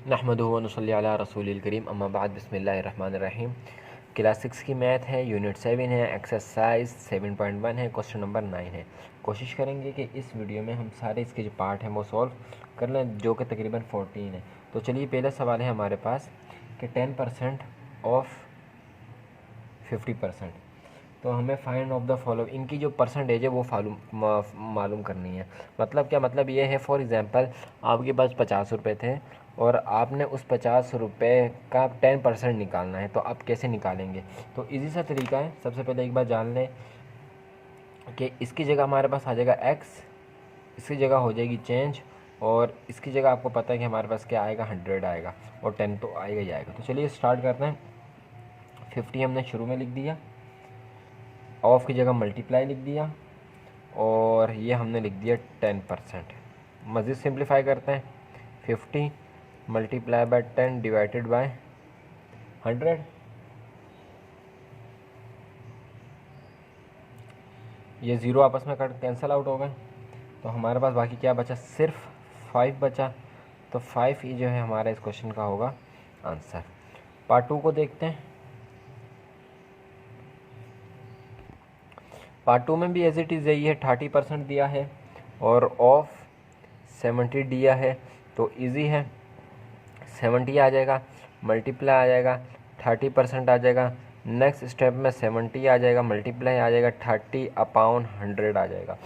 नहमदुहु व नसल्ली अला रसूलिल करीम अम्मा बाद बिस्मिल्लाहिर्रहमानिर्रहीम। क्लास 6 की मैथ है, यूनिट 7 है, एक्सरसाइज 7.1 है, क्वेश्चन नंबर 9 है। कोशिश करेंगे कि इस वीडियो में हम सारे इसके जो पार्ट हैं वो सॉल्व कर लें, जो कि तकरीबन 14 है। तो चलिए पहला सवाल है हमारे पास कि 10% ऑफ 50%। तो हमें फाइंड ऑफ द फॉलो, इनकी जो परसेंटेज है वो मालूम करनी है। मतलब क्या, मतलब ये है फॉर एग्ज़ाम्पल आपके पास 50 रुपये थे और आपने उस 50 रुपये का 10% निकालना है, तो आप कैसे निकालेंगे? तो इजी सा तरीका है। सबसे पहले एक बार जान लें कि इसकी जगह हमारे पास आ जाएगा x, इसकी जगह हो जाएगी चेंज, और इसकी जगह आपको पता है कि हमारे पास क्या आएगा, 100 आएगा, और 10 तो आएगा ही आएगा। तो चलिए स्टार्ट करते हैं। 50 हमने शुरू में लिख दिया, ऑफ की जगह मल्टीप्लाई लिख दिया, और ये हमने लिख दिया 10%। मज़ीद सिंप्लीफाई करते हैं। 50 मल्टीप्लाई बाय 10 डिवाइडेड बाय 100। ये ज़ीरो आपस में कट कैंसिल आउट हो गए, तो हमारे पास बाकी क्या बचा, सिर्फ 5 बचा। तो 5 ही जो है हमारा इस क्वेश्चन का होगा आंसर। पार्ट 2 को देखते हैं। पार्ट 2 में भी एज इट इज़ यही है, 30% दिया है और ऑफ 70 दिया है, तो इजी है। 70 आ जाएगा, मल्टीप्लाई आ जाएगा, 30% आ जाएगा। नेक्स्ट स्टेप में 70 आ जाएगा, मल्टीप्लाई आ जाएगा, 30/100 आ जाएगा।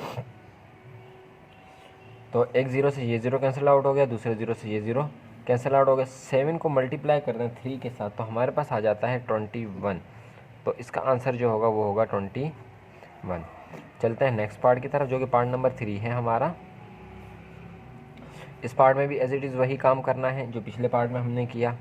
तो एक ज़ीरो से ये ज़ीरो कैंसिल आउट हो गया, दूसरे ज़ीरो से ये ज़ीरो कैंसिल आउट हो गया। 7 को मल्टीप्लाई कर दें 3 के साथ, तो हमारे पास आ जाता है 21। तो इसका आंसर जो होगा वो होगा 21। चलते हैं नेक्स्ट पार्ट की तरफ, जो कि पार्ट नंबर 3 है हमारा। इस पार्ट में भी एज इट इज़ वही काम करना है जो पिछले पार्ट में हमने किया।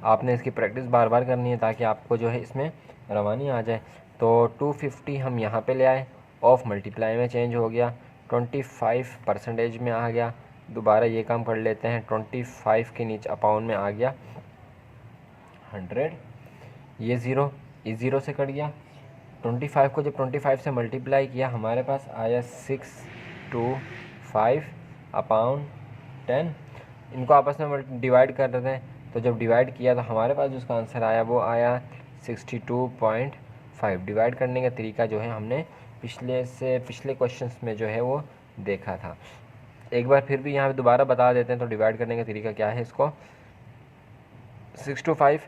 आपने इसकी प्रैक्टिस बार बार करनी है ताकि आपको जो है इसमें रवानी आ जाए। तो 250 हम यहाँ पे ले आए, ऑफ मल्टीप्लाई में चेंज हो गया, 25% में आ गया। दोबारा ये काम कर लेते हैं, 25 के नीचे अपाउंड में आ गया 100। ये ज़ीरो इस ज़ीरो से कट गया। 25 को जब 25 से मल्टीप्लाई किया, हमारे पास आया 625/10। इनको आपस में डिवाइड कर देते हैं, तो जब डिवाइड किया तो हमारे पास जिसका आंसर आया वो आया 62.5। डिवाइड करने का तरीका जो है हमने पिछले क्वेश्चंस में जो है वो देखा था। एक बार फिर भी यहाँ पे दोबारा बता देते हैं। तो डिवाइड करने का तरीका क्या है, इसको 6 to 5,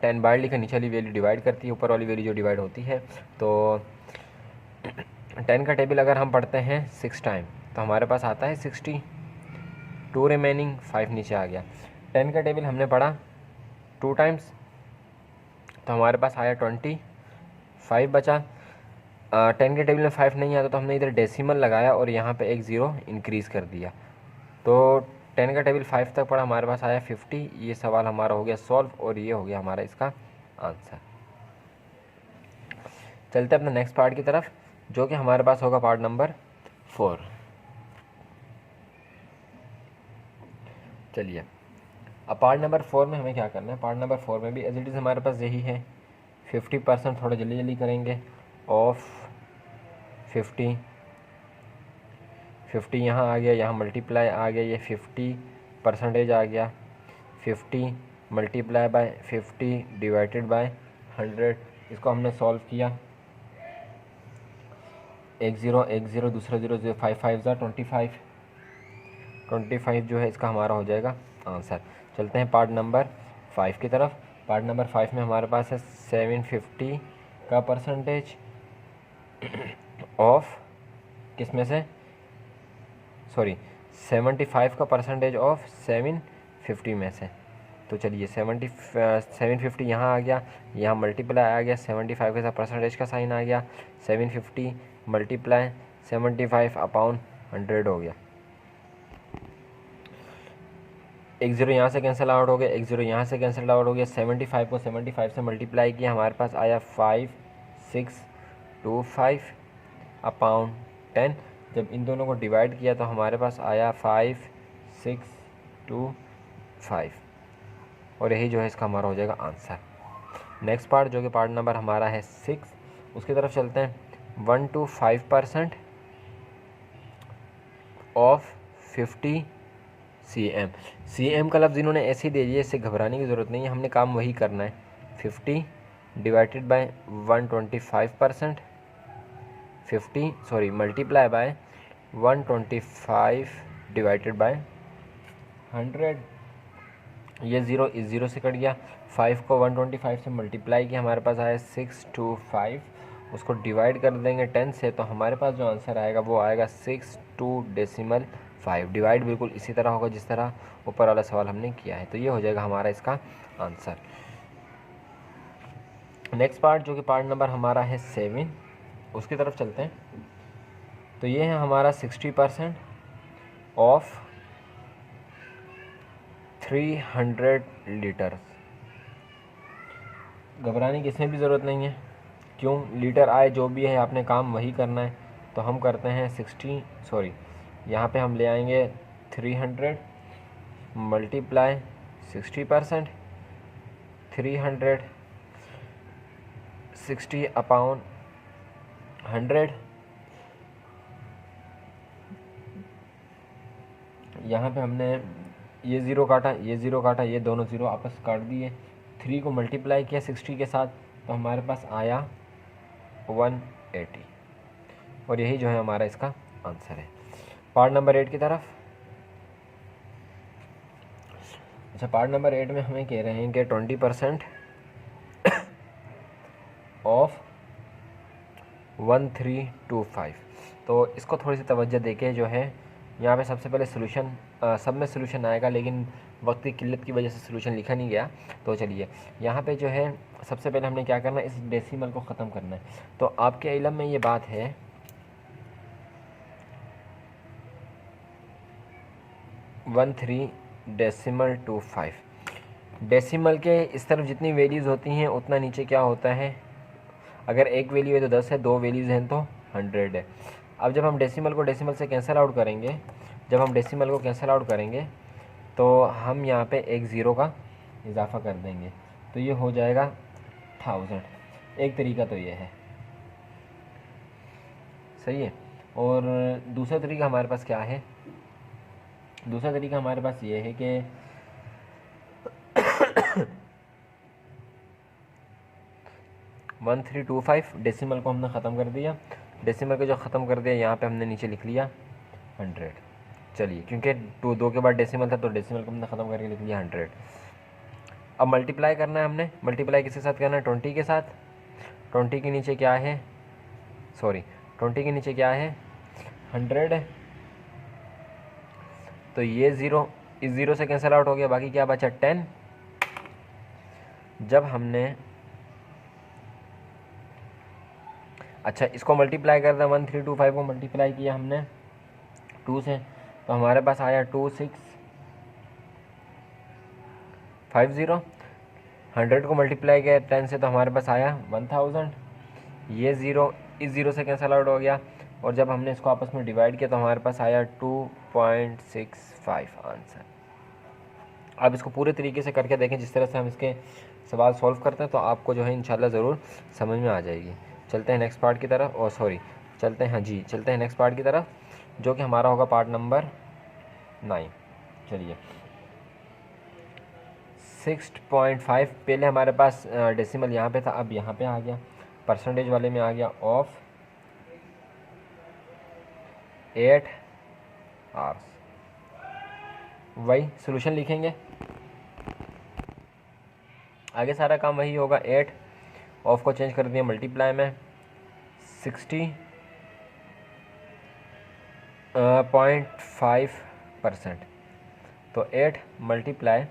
10 बाहर लिखा, नीचे वाली वैल्यू डिवाइड करती है, ऊपर वाली वैल्यू जो डिवाइड होती है। तो 10 का टेबल अगर हम पढ़ते हैं 6 टाइम, तो हमारे पास आता है 60, 2 रिमेनिंग, 5 नीचे आ गया। 10 का टेबल हमने पढ़ा 2 टाइम्स, तो हमारे पास आया 20, 5 बचा। 10 के टेबल में 5 नहीं आता, तो हमने इधर डेसिमल लगाया और यहाँ पे एक ज़ीरो इंक्रीज़ कर दिया। तो 10 का टेबल 5 तक पड़ा, हमारे पास आया 50। ये सवाल हमारा हो गया सॉल्व, और ये हो गया हमारा इसका आंसर। चलते हैं अपने नेक्स्ट पार्ट की तरफ, जो कि हमारे पास होगा पार्ट नंबर 4। चलिए अब पार्ट नंबर 4 में हमें क्या करना है। पार्ट नंबर 4 में भी एज इट इज़ हमारे पास यही है, 50%। थोड़ा जल्दी जल्दी करेंगे। ऑफ 50 यहाँ आ गया, यहाँ मल्टीप्लाई आ गया, ये 50% आ गया। 50 मल्टीप्लाई बाय 50 डिवाइडेड बाय 100। इसको हमने सॉल्व किया, एक ज़ीरो दूसरा ज़ीरो, 5 5 25 जो है इसका हमारा हो जाएगा आंसर। चलते हैं पार्ट नंबर 5 की तरफ। पार्ट नंबर 5 में हमारे पास है 750 का परसेंटेज ऑफ, किस में से, सॉरी 75 का परसेंटेज ऑफ 750 में से। तो चलिए 750 यहाँ आ गया, यहाँ मल्टीप्लाई आ गया, 75 के साथ परसेंटेज का साइन आ गया, 750 मल्टीप्लाई 75/100 हो गया। एक ज़ीरो यहाँ से कैंसिल आउट हो गया, एक ज़ीरो यहाँ से कैंसिल आउट हो गया। 75 को 75 से मल्टीप्लाई किया, हमारे पास आया 5625/10। जब इन दोनों को डिवाइड किया तो हमारे पास आया 5625, और यही जो है इसका हमारा हो जाएगा आंसर। नेक्स्ट पार्ट, जो कि पार्ट नंबर हमारा है 6, उसकी तरफ चलते हैं। 1 to 5% ऑफ 50 सी एम का लफ्ज़ इन्होंने ऐसे ही दे दिया, इससे घबराने की ज़रूरत नहीं है, हमने काम वही करना है। 50 divided by 125%, 50 sorry multiply by 125 divided by 100। ये ज़ीरो इस ज़ीरो से कट गया, 5 को 125 से मल्टीप्लाई किया, हमारे पास आया 625, उसको डिवाइड कर देंगे 10 से, तो हमारे पास जो आंसर आएगा वो आएगा 62.5। डिवाइड बिल्कुल इसी तरह होगा जिस तरह ऊपर वाला सवाल हमने किया है। तो ये हो जाएगा हमारा इसका आंसर। नेक्स्ट पार्ट जो कि पार्ट नंबर हमारा है 7, उसकी तरफ चलते हैं। तो ये है हमारा 60% ऑफ 300 लीटर। घबराने की इसमें भी ज़रूरत नहीं है, क्यों, लीटर आए जो भी है आपने काम वही करना है। तो हम करते हैं यहाँ पे हम ले आएंगे 300 मल्टीप्लाई 60%, 360 अपॉन 100। यहाँ पे हमने ये ज़ीरो काटा, ये ज़ीरो काटा, ये दोनों ज़ीरो आपस काट दिए, 3 को मल्टीप्लाई किया 60 के साथ, तो हमारे पास आया 180। और यही जो है हमारा इसका आंसर है। पार्ट नंबर 8 की तरफ। अच्छा, पार्ट नंबर 8 में हमें कह रहे हैं कि 20% ऑफ 1325। तो इसको थोड़ी सी तवज्जो देके जो है यहाँ पे सबसे पहले सोल्यूशन, सब में सोल्यूशन आएगा, लेकिन वक्त की किल्लत की वजह से सोल्यूशन लिखा नहीं गया। तो चलिए यहाँ पे जो है सबसे पहले हमने क्या करना है, इस डेसिमल को ख़त्म करना है। तो आपके इल्म में ये बात है 13.25। डेसिमल के इस तरफ जितनी वैल्यूज़ होती हैं उतना नीचे क्या होता है, अगर एक वैल्यू है तो 10 है, दो वैल्यूज़ हैं तो 100 है। अब जब हम डेसिमल को डेसिमल से कैंसिल आउट करेंगे, तो हम यहाँ पे एक ज़ीरो का इजाफा कर देंगे, तो ये हो जाएगा 1000। एक तरीका तो ये है, सही है। और दूसरा तरीका हमारे पास क्या है, दूसरा तरीका हमारे पास ये है कि 1325 डेसिमल को हमने ख़त्म कर दिया, डेसिमल को जो ख़त्म कर दिया यहाँ पे हमने नीचे लिख लिया 100। चलिए, क्योंकि दो के बाद डेसिमल था तो डेसिमल को हमने ख़त्म करके लिख लिया 100। अब मल्टीप्लाई करना है हमने, मल्टीप्लाई किसके साथ करना है, 20 के साथ। 20 के नीचे क्या है, 20 के नीचे क्या है, 100 है। तो ये ज़ीरो इस ज़ीरो से कैंसिल आउट हो गया, बाकी क्या बचा 10। जब हमने अच्छा इसको मल्टीप्लाई कर दिया, 1325 को मल्टीप्लाई किया हमने 2 से, तो हमारे पास आया 2650। 100 को मल्टीप्लाई किया 10 से, तो हमारे पास आया 1000। ये ज़ीरो इस ज़ीरो से कैंसिल आउट हो गया, और जब हमने इसको आपस में डिवाइड किया तो हमारे पास आया 2.65 आंसर। आप इसको पूरे तरीके से करके देखें, जिस तरह से हम इसके सवाल सॉल्व करते हैं, तो आपको जो है इंशाल्लाह ज़रूर समझ में आ जाएगी। चलते हैं नेक्स्ट पार्ट की तरफ, चलते हैं नेक्स्ट पार्ट की तरफ, जो कि हमारा होगा पार्ट नंबर 9। चलिए 6.5 पहले हमारे पास डेसिमल यहाँ पे था, अब यहाँ पे आ गया, परसेंटेज वाले में आ गया, ऑफ 8 आवर्स। वही सोल्यूशन लिखेंगे, आगे सारा काम वही होगा। 8 ऑफ को चेंज कर दिया मल्टीप्लाई में 60.5%। तो 8 मल्टीप्लाई,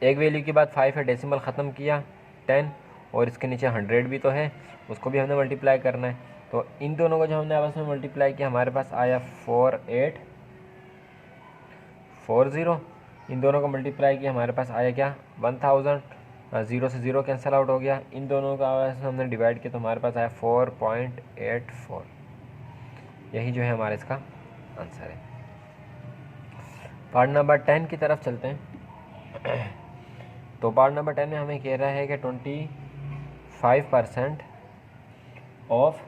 एक वैल्यू के बाद 5 है, डेसिमल ख़त्म किया 10, और इसके नीचे 100 भी तो है, उसको भी हमने मल्टीप्लाई करना है। तो इन दोनों को जो हमने आपस में मल्टीप्लाई किया, हमारे पास आया 4840। इन दोनों को मल्टीप्लाई किया, हमारे पास आया क्या 1000। ज़ीरो से ज़ीरो कैंसिल आउट हो गया, इन दोनों का आपस में हमने डिवाइड किया, तो हमारे पास आया 4.84। यही जो है हमारा इसका आंसर है। पार्ट नंबर 10 की तरफ चलते हैं। तो पार्ट नंबर 10 में हमें कह रहा है कि 25% ऑफ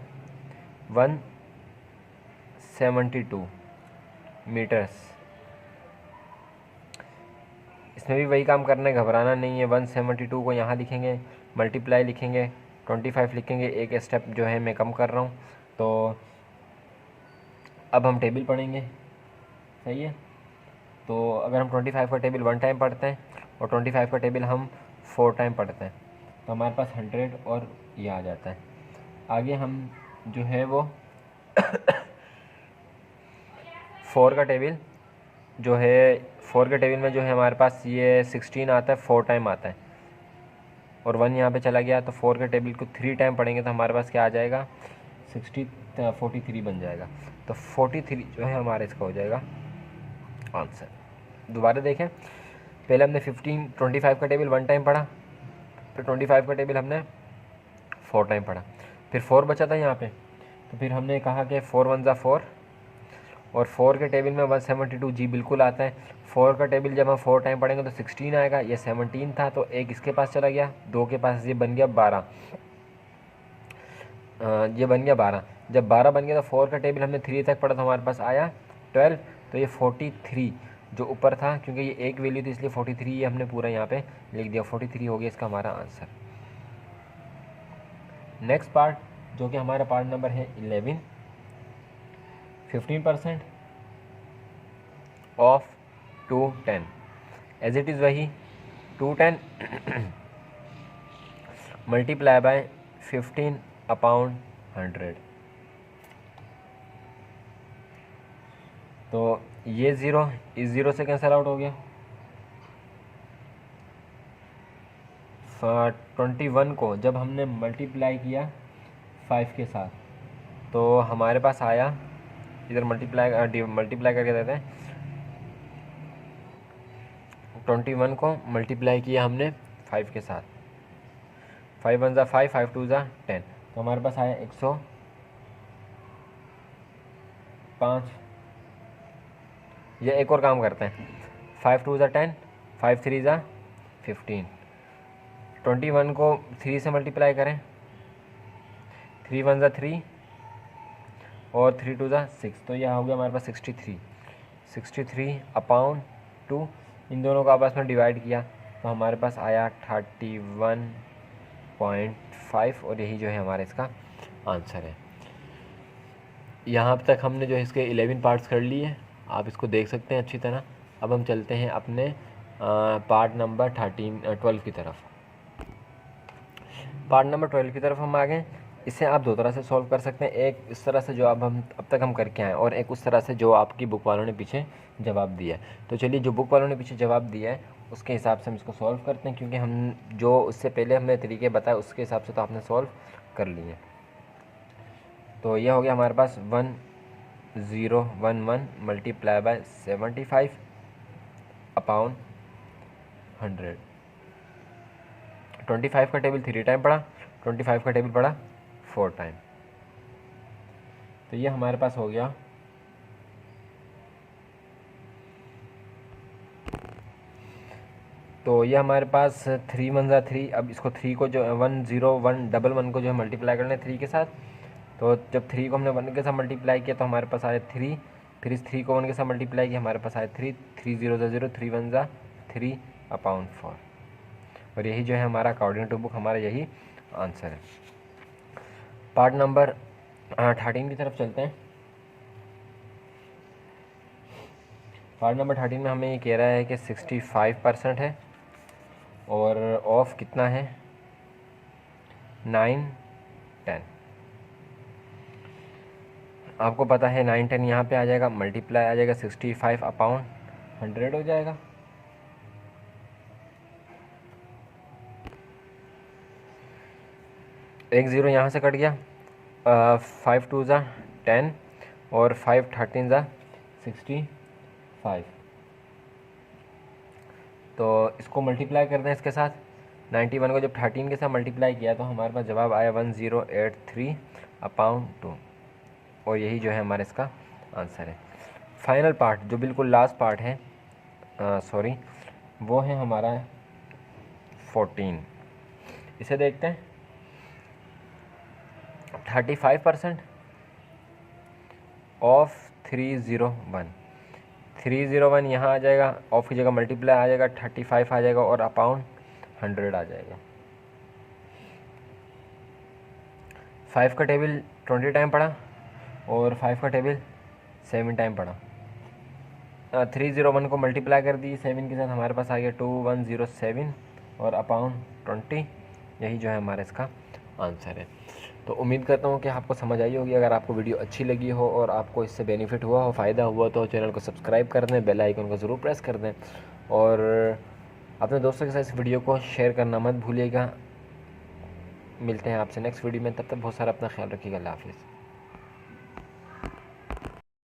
172। मीटर्स। इसमें भी वही काम करना है, घबराना नहीं है। 172 को यहाँ लिखेंगे, मल्टीप्लाई लिखेंगे, 25 लिखेंगे, एक स्टेप जो है मैं कम कर रहा हूँ। तो अब हम टेबल पढ़ेंगे, सही है। तो अगर हम 25 का टेबल 1 टाइम पढ़ते हैं और 25 का टेबल हम 4 टाइम पढ़ते हैं तो हमारे पास 100 और ये आ जाता है। आगे हम जो है वो 4 का टेबल जो है, 4 के टेबल में जो है हमारे पास ये 16 आता है, 4 टाइम आता है और 1 यहाँ पे चला गया। तो 4 के टेबल को 3 टाइम पढ़ेंगे तो हमारे पास क्या आ जाएगा, 43 बन जाएगा। तो 43 जो है हमारे इसका हो जाएगा आंसर। दोबारा देखें, पहले हमने 25 का टेबल 1 टाइम पढ़ा, फिर 25 का टेबल हमने 4 टाइम पढ़ा, फिर 4 बचा था यहाँ पे। तो फिर हमने कहा कि 4 1 ज़ा 4 और 4 के टेबल में 172 जी बिल्कुल आता है। 4 का टेबल जब हम 4 टाइम पढ़ेंगे तो 16 आएगा, ये 17 था तो एक इसके पास चला गया, 2 के पास, ये बन गया 12, ये बन गया 12। जब 12 बन गया तो 4 का टेबल हमने 3 तक पढ़ा तो हमारे पास आया 12। तो ये 43 जो ऊपर था, क्योंकि ये एक वैल्यू थी इसलिए 43 ये हमने पूरा यहाँ पे लिख दिया, 43 हो गया इसका हमारा आंसर। नेक्स्ट पार्ट जो कि हमारा पार्ट नंबर है 11, 15% ऑफ 210 एज इट इज़ वही 210 मल्टीप्लाई बाय 15 अपॉन 100। तो ये 0 इस 0 से कैंसिल आउट हो गया। 21 को जब हमने मल्टीप्लाई किया 5 के साथ तो हमारे पास आया, इधर मल्टीप्लाई करके देते हैं, 21 को मल्टीप्लाई किया हमने 5 के साथ, 5 1 ज़ा 5, 5 2 ज़ा 10, तो हमारे पास आया 105। ये एक और काम करते हैं, 5 2 ज़ा 10, 5 3 ज़ा 15, 21 को 3 से मल्टीप्लाई करें, 3 1 ज़ा 3 और 3 2 ज़ा 6, तो यह हो गया हमारे पास 63 अपॉन 2। इन दोनों को आपस में डिवाइड किया तो हमारे पास आया 31.5 और यही जो है हमारा इसका आंसर है। यहाँ तक हमने जो है इसके 11 पार्ट्स कर लिए, आप इसको देख सकते हैं अच्छी तरह। अब हम चलते हैं अपने पार्ट नंबर 12 की तरफ। पार्ट नंबर 12 की तरफ हम आ गए। इसे आप 2 तरह से सॉल्व कर सकते हैं, एक इस तरह से जो अब तक हम करके आए और एक उस तरह से जो आपकी बुक वालों ने पीछे जवाब दिया है। तो चलिए जो बुक वालों ने पीछे जवाब दिया है उसके हिसाब से हम इसको सॉल्व करते हैं, क्योंकि हम जो उससे पहले हमने तरीके बताए उसके हिसाब से तो आपने सॉल्व कर लिए। तो यह हो गया हमारे पास 1011 मल्टीप्लाई बाय 75 अपॉन 100। 25 का टेबल 3 टाइम पढ़ा, 25 का टेबल पढ़ा 4 टाइम। तो ये हमारे पास हो गया तो ये हमारे पास 3 1 ज़ा 3। अब इसको 3 को जो 10111 को जो है मल्टीप्लाई करना है 3 के साथ। तो जब 3 को हमने 1 के साथ मल्टीप्लाई किया तो हमारे पास आया 3, फिर इस 3 को 1 के साथ मल्टीप्लाई किया हमारे पास आया 3, 3 0 ज़ा 0, 3 1 ज़ा 3 अपॉन 4 और यही जो है हमारा अकॉर्डिंग टू बुक हमारा यही आंसर है। पार्ट नंबर 13 की तरफ चलते हैं। पार्ट नंबर 13 में हमें ये कह रहा है कि 65% है और ऑफ कितना है 9 10। आपको पता है 9 10 यहाँ पे आ जाएगा, मल्टीप्लाई आ जाएगा 65 अपॉन 100 हो जाएगा। एक 0 यहाँ से कट गया, 5 2 ज़ा 10 और 5 13 ज़ा 65। तो इसको मल्टीप्लाई कर दें इसके साथ, 91 को जब 13 के साथ मल्टीप्लाई किया तो हमारे पास जवाब आया 1083 अपॉन 2 और यही जो है हमारे इसका आंसर है। फाइनल पार्ट जो बिल्कुल लास्ट पार्ट है वो है हमारा 14। इसे देखते हैं। 35% ऑफ 301 301 यहाँ आ जाएगा, ऑफ की जगह मल्टीप्लाई आ जाएगा, 35 आ जाएगा और अपॉन 100 आ जाएगा। 5 का टेबल 20 टाइम पढ़ा और 5 का टेबल 7 टाइम पढ़ा। 301 को मल्टीप्लाई कर दी 7 के साथ, हमारे पास आ गया 2107 और अपॉन 20। यही जो है हमारा इसका आंसर है। तो उम्मीद करता हूँ कि आपको समझ आई होगी। अगर आपको वीडियो अच्छी लगी हो और आपको इससे बेनिफिट हुआ हो, फ़ायदा हुआ, तो चैनल को सब्सक्राइब कर दें, बेल आइकन को ज़रूर प्रेस कर दें और अपने दोस्तों के साथ इस वीडियो को शेयर करना मत भूलिएगा। मिलते हैं आपसे नेक्स्ट वीडियो में, तब तक बहुत सारा अपना ख्याल रखिएगा। अल्लाह हाफ़िज़।